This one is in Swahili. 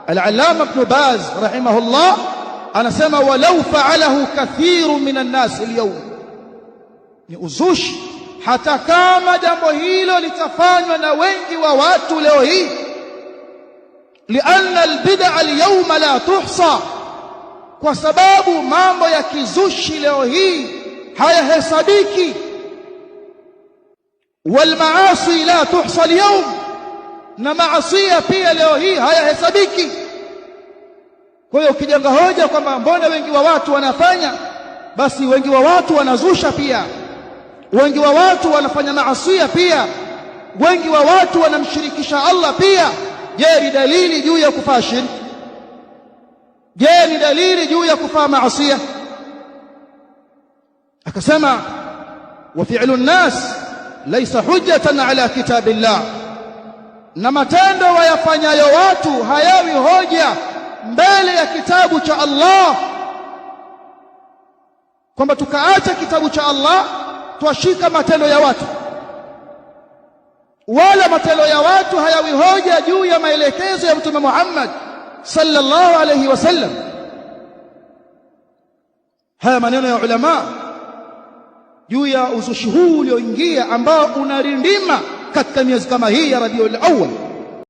Al-Allama Ibn Baz rahimahullah anasema walau fa'alahu kathiru minan nas al-yawm, ni uzushi hata kama jambo hilo litafanywa na wengi wa watu leo hii. Lianna albid'a alyawma la tuhsa, kwa sababu mambo ya kizushi leo hii hayahesabiki. Walmaasi la tuhsa alyawm, na maasiya pia leo hii hayahesabiki. Kwa hiyo ukijenga hoja kwamba mbona wengi wa watu wanafanya, basi wengi wa watu wanazusha pia, wengi wa watu wanafanya maasiya pia, wengi wa watu wanamshirikisha Allah pia. Je, ni dalili juu ya kufaa shirki? Je, ni dalili juu ya kufaa maasiya? Akasema wa fi'lu an-nas laysa hujjatan ala kitabillah, na matendo wayafanyayo watu hayawi hoja mbele ya kitabu cha Allah, kwamba tukaacha kitabu cha Allah twashika matendo ya watu, wala matendo ya watu hayawi hoja juu ya maelekezo ya Mtume Muhammad sallallahu alayhi wasallam. Haya maneno ya ulama juu ya uzushi huu ulioingia ambao unarindima katika miezi kama hii ya Rabiul Awwal.